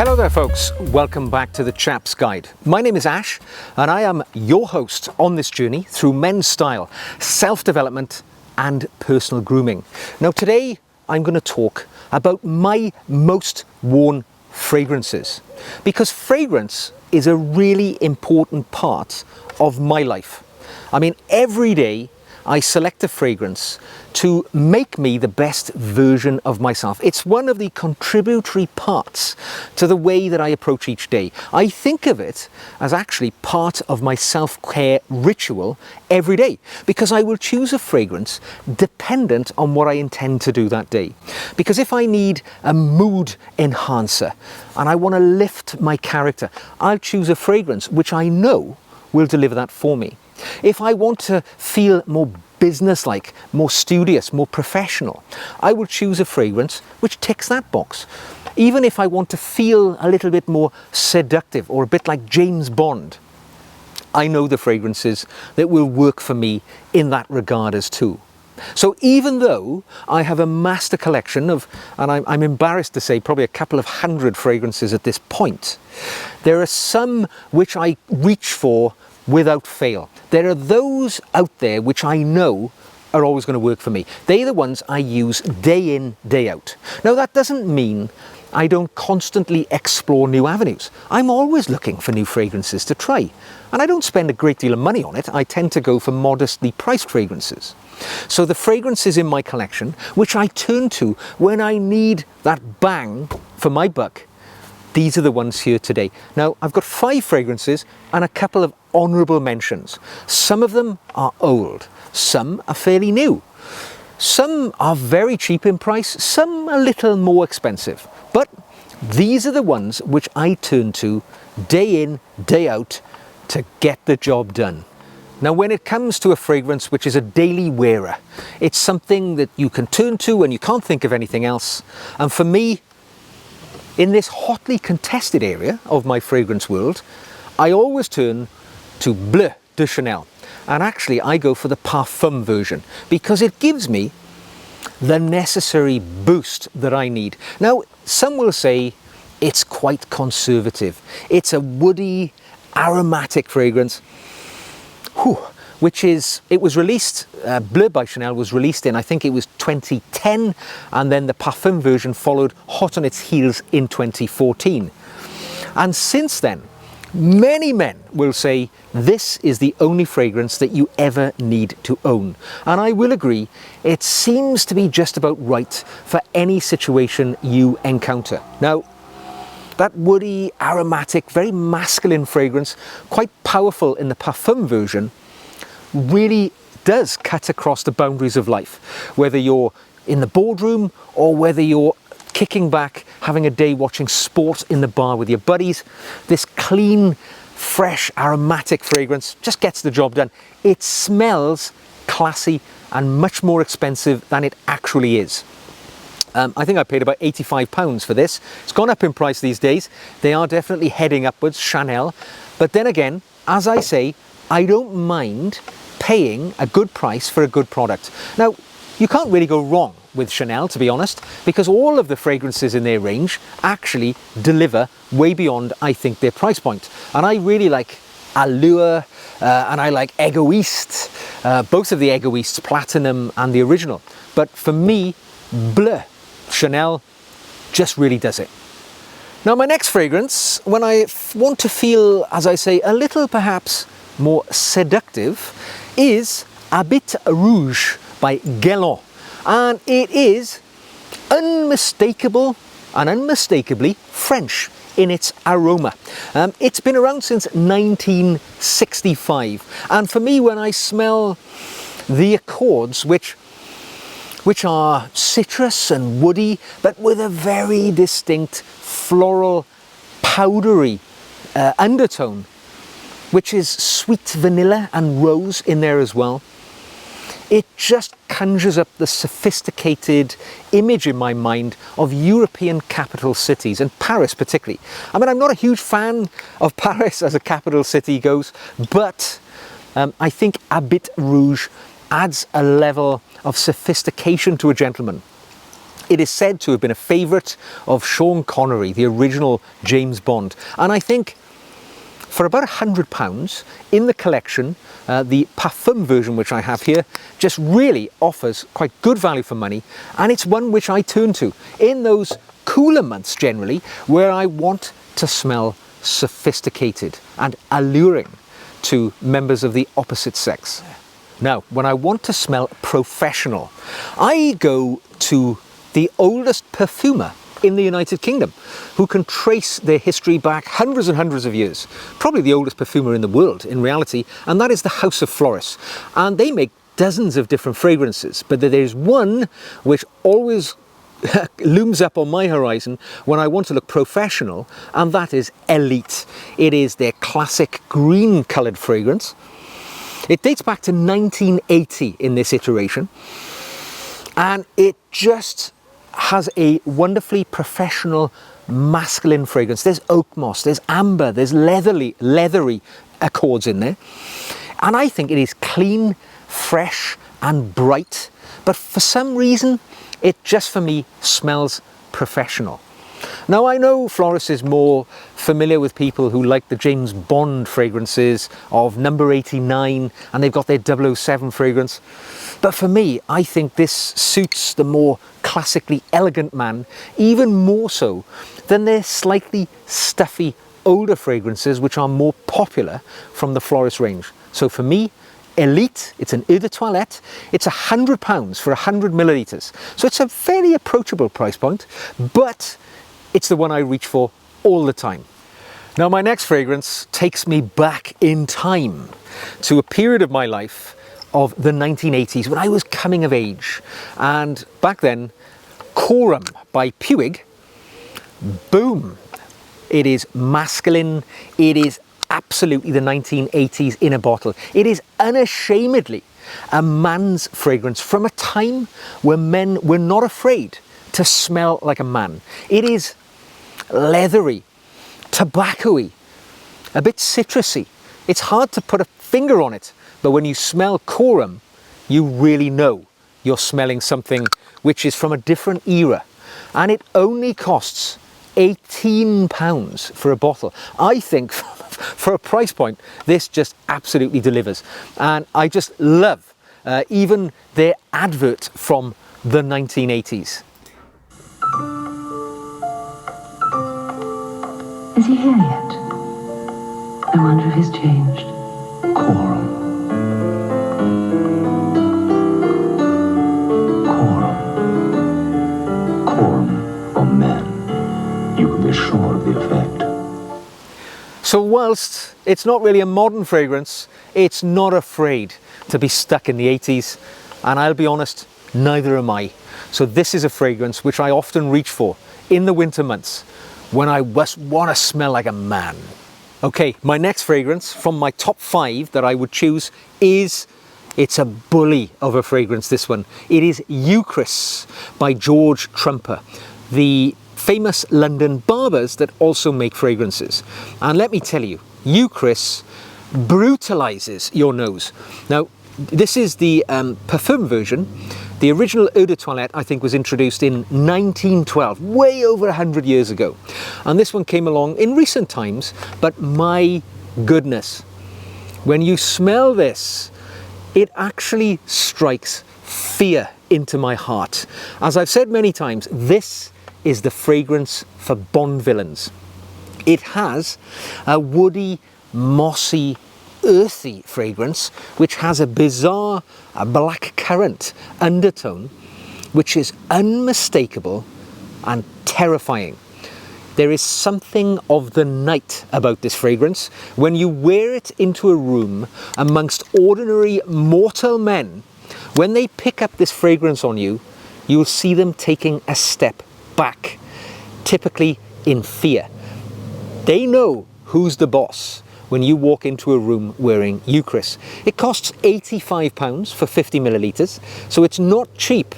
Hello there folks, welcome back to the Chap's Guide. My name is Ash and I am your host on this journey through men's style, self-development and personal grooming. Now today I'm going to talk about my most worn fragrances, because fragrance is a really important part of my life. I mean, every day I select a fragrance to make me the best version of myself. It's one of the contributory parts to the way that I approach each day. I think of it as actually part of my self-care ritual every day, because I will choose a fragrance dependent on what I intend to do that day. Because if I need a mood enhancer and I want to lift my character, I'll choose a fragrance which I know will deliver that for me. If I want to feel more businesslike, more studious, more professional, I will choose a fragrance which ticks that box. Even if I want to feel a little bit more seductive or a bit like James Bond, I know the fragrances that will work for me in that regard as too. So even though I have a master collection of, and I'm embarrassed to say, probably a couple of hundred fragrances at this point, there are some which I reach for without fail. There are those out there which I know are always going to work for me. They're the ones I use day in, day out. Now that doesn't mean I don't constantly explore new avenues. I'm always looking for new fragrances to try, and I don't spend a great deal of money on it. I tend to go for modestly priced fragrances. So the fragrances in my collection, which I turn to when I need that bang for my buck, these are the ones here today. Now, I've got 5 fragrances and a couple of honourable mentions. Some of them are old, some are fairly new. Some are very cheap in price, some a little more expensive. But these are the ones which I turn to day in, day out to get the job done. Now, when it comes to a fragrance which is a daily wearer, it's something that you can turn to when you can't think of anything else. And for me, in this hotly contested area of my fragrance world, I always turn to Bleu de Chanel. And actually I go for the parfum version because it gives me the necessary boost that I need. Now, some will say it's quite conservative. It's a woody, aromatic fragrance, it was released, Bleu by Chanel was released in, I think it was 2010, and then the parfum version followed hot on its heels in 2014. And since then, many men will say this is the only fragrance that you ever need to own. And I will agree, it seems to be just about right for any situation you encounter. Now, that woody, aromatic, very masculine fragrance, quite powerful in the parfum version, really does cut across the boundaries of life. Whether you're in the boardroom or whether you're kicking back, having a day watching sport in the bar with your buddies, this clean, fresh, aromatic fragrance just gets the job done. It smells classy and much more expensive than it actually is. I think I paid about £85 for this. It's gone up in price these days. They are definitely heading upwards, Chanel. But then again, as I say, I don't mind paying a good price for a good product. Now, you can't really go wrong with Chanel, to be honest, because all of the fragrances in their range actually deliver way beyond, I think, their price point. And I really like Allure and I like Egoist, both of the Egoists, Platinum and the original. But for me, Bleu Chanel just really does it. Now, my next fragrance, when I want to feel, as I say, a little perhaps more seductive, is ABH Rouge by Guerlain. And it is unmistakable and unmistakably French in its aroma. It's been around since 1965. And for me, when I smell the accords, which are citrus and woody, but with a very distinct floral, powdery undertone, which is sweet vanilla and rose in there as well. It just conjures up the sophisticated image in my mind of European capital cities, and Paris particularly. I mean, I'm not a huge fan of Paris as a capital city goes, but I think ABH Rouge adds a level of sophistication to a gentleman. It is said to have been a favourite of Sean Connery, the original James Bond. And I think for about £100 in the collection, the Parfum version which I have here just really offers quite good value for money, and it's one which I turn to in those cooler months generally where I want to smell sophisticated and alluring to members of the opposite sex. Now, when I want to smell professional, I go to the oldest perfumer in the United Kingdom, who can trace their history back hundreds and hundreds of years. Probably the oldest perfumer in the world, in reality, and that is the House of Flores. And they make dozens of different fragrances, but there's one which always looms up on my horizon when I want to look professional, and that is Elite. It is their classic green-coloured fragrance. It dates back to 1980 in this iteration, and it just has a wonderfully professional masculine fragrance. There's oak moss, there's amber, there's leathery accords in there. And I think it is clean, fresh and bright, but for some reason it just for me smells professional. Now I know Flores is more familiar with people who like the James Bond fragrances of number 89, and they've got their 007 fragrance. But for me, I think this suits the more classically elegant man even more so than their slightly stuffy older fragrances which are more popular from the Flores range. So for me, Elite, it's an eau de toilette. It's £100 for 100 millilitres. So it's a fairly approachable price point, but it's the one I reach for all the time. Now my next fragrance takes me back in time to a period of my life of the 1980s when I was coming of age. And back then, Coram by Puig Boom. It is masculine, it is absolutely the 1980s in a bottle. It is unashamedly a man's fragrance from a time when men were not afraid to smell like a man. It is leathery, tobacco-y, a bit citrusy. It's hard to put a finger on it, but when you smell Coram, you really know you're smelling something which is from a different era. And it only costs £18 for a bottle. I think for a price point, this just absolutely delivers. And I just love even their advert from the 1980s. Is he here yet? I wonder if he's changed. Coram. Coram. Coram for men. You can be sure of the effect. So whilst it's not really a modern fragrance, it's not afraid to be stuck in the 80s. And I'll be honest, neither am I. So this is a fragrance which I often reach for in the winter months when I just want to smell like a man. Okay, my next fragrance from my top 5 that I would choose is, it's a bully of a fragrance, this one. It is UKIS by George Trumper, the famous London barbers that also make fragrances. And let me tell you, UKIS brutalizes your nose. Now, this is the Parfum version. The original eau de toilette, I think, was introduced in 1912, way over 100 years ago. And this one came along in recent times, but my goodness, when you smell this, it actually strikes fear into my heart. As I've said many times, this is the fragrance for Bond villains. It has a woody, mossy, earthy fragrance which has a bizarre black currant undertone which is unmistakable and terrifying. There is something of the night about this fragrance. When you wear it into a room amongst ordinary mortal men, when they pick up this fragrance on you, you'll see them taking a step back, typically in fear. They know who's the boss when you walk into a room wearing UKIS. It costs £85 for 50 millilitres, so it's not cheap.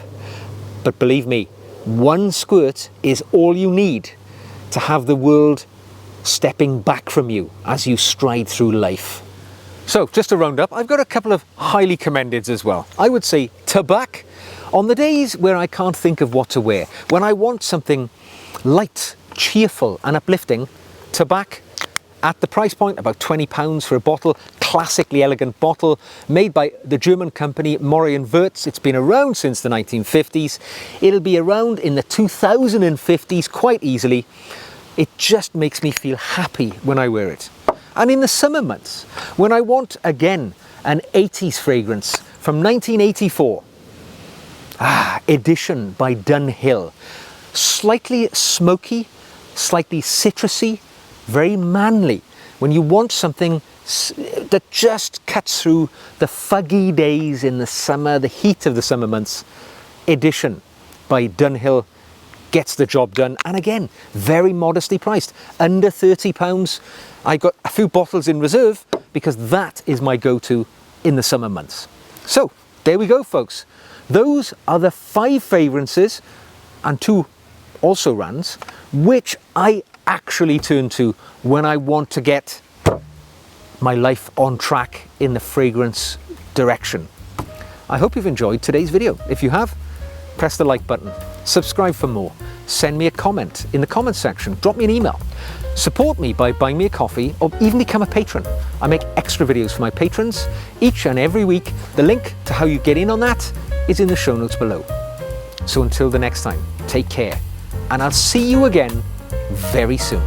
But believe me, one squirt is all you need to have the world stepping back from you as you stride through life. So just to round up, I've got a couple of highly commendeds as well. I would say Tabac On the days where I can't think of what to wear, when I want something light, cheerful and uplifting, to back at the price point, about £20 for a bottle, classically elegant bottle, made by the German company Morian Wirtz. It's been around since the 1950s. It'll be around in the 2050s quite easily. It just makes me feel happy when I wear it. And in the summer months, when I want, again, an 80s fragrance from 1984, Edition by Dunhill. Slightly smoky, slightly citrusy, very manly. When you want something that just cuts through the fuggy days in the summer, the heat of the summer months, Edition by Dunhill gets the job done. And again, very modestly priced, under £30. I got a few bottles in reserve because that is my go-to in the summer months. So there we go, folks. Those are the 5 fragrances and 2 also runs which I actually turn to when I want to get my life on track in the fragrance direction. I hope you've enjoyed today's video. If you have, press the like button, subscribe for more, send me a comment in the comment section, drop me an email, support me by buying me a coffee or even become a patron. I make extra videos for my patrons each and every week. The link to how you get in on that is in the show notes below. So until the next time, take care, and I'll see you again very soon.